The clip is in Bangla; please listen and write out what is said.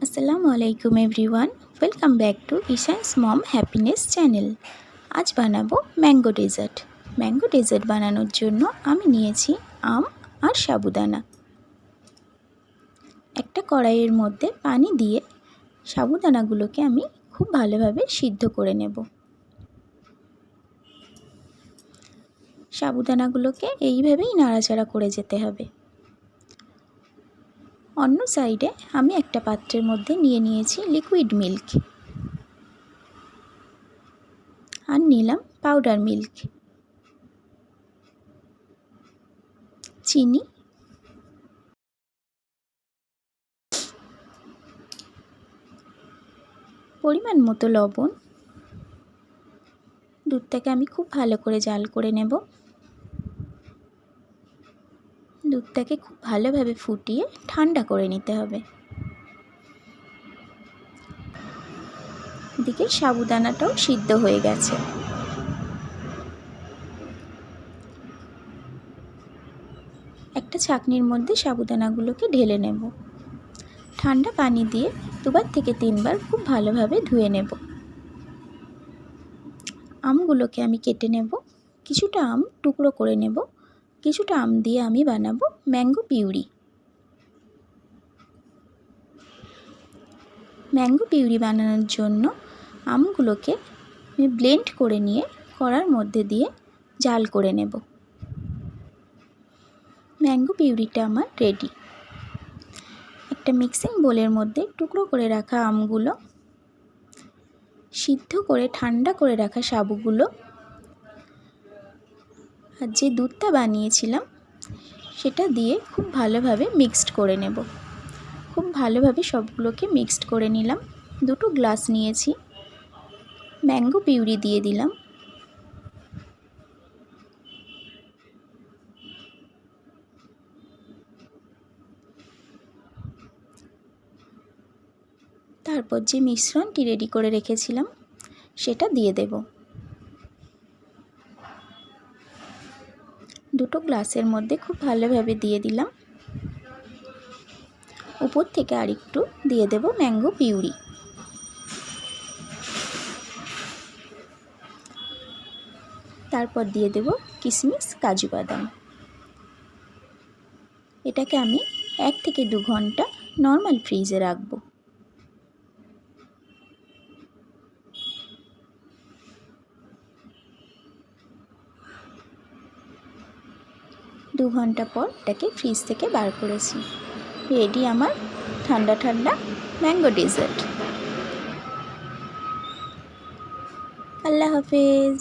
আসসালামু আলাইকুম এভরিওয়ান, ওয়েলকাম ব্যাক টু ইসানস মম হ্যাপিনেস চ্যানেল। আজ বানাবো ম্যাঙ্গো ডেজার্ট। ম্যাঙ্গো ডেজার্ট বানানোর জন্য আমি নিয়েছি আম আর সাবুদানা। একটা কড়াইয়ের মধ্যে পানি দিয়ে সাবুদানাগুলোকে আমি খুব ভালোভাবে সিদ্ধ করে নেব। সাবুদানাগুলোকে এইভাবেই নাড়াচাড়া করে যেতে হবে। অন্য সাইডে আমি একটা পাত্রের মধ্যে নিয়েছি লিকুইড মিল্ক আর নিলাম পাউডার মিল্ক, চিনি, পরিমাণ মতো লবণ। দুধটাকে আমি খুব ভালো করে জাল করে নেব। দুধটাকে খুব ভালোভাবে ফুটিয়ে ঠান্ডা করে নিতে হবে। এদিকে সাবুদানাটাও সিদ্ধ হয়ে গেছে। একটা ছাঁকনির মধ্যে সাবুদানাগুলোকে ঢেলে নেব। ঠান্ডা পানি দিয়ে 2 থেকে 3 বার খুব ভালোভাবে ধুয়ে নেব। আমগুলোকে আমি কেটে নেব। কিছুটা আম টুকরো করে নেব। কিছুটা আম দিয়ে আমি বানাবো ম্যাঙ্গো পিউরি। ম্যাঙ্গো পিউরি বানানোর জন্য আমগুলোকে আমি ব্লেন্ড করে নিয়ে কড়ার মধ্যে দিয়ে জাল করে নেব। ম্যাঙ্গো পিউরিটা আমার রেডি। একটা মিক্সিং বোলের মধ্যে টুকরো করে রাখা আমগুলো, সিদ্ধ করে ঠান্ডা করে রাখা সাবুগুলো আর যে দুধটা বানিয়েছিলাম সেটা দিয়ে খুব ভালোভাবে মিক্সড করে নেব। খুব ভালোভাবে সবগুলোকে মিক্সড করে নিলাম। 2 গ্লাস নিয়েছি, ম্যাঙ্গো পিউরি দিয়ে দিলাম। তারপর যে মিশ্রণটি রেডি করে রেখেছিলাম সেটা দিয়ে দেব। 2 গ্লাসের মধ্যে খুব ভালোভাবে দিয়ে দিলাম। উপর থেকে আরেকটু দিয়ে দেব ম্যাঙ্গো পিউরি। তারপর দিয়ে দেব কিশমিশ, কাজু বাদাম। এটাকে আমি 1 থেকে 2 ঘন্টা নর্মাল ফ্রিজে রাখবো। 2 ঘন্টা পর এটাকে ফ্রিজ থেকে বার করেছি। রেডি আমার ঠান্ডা ঠান্ডা ম্যাঙ্গো ডেজার্ট। আল্লাহ হাফেজ।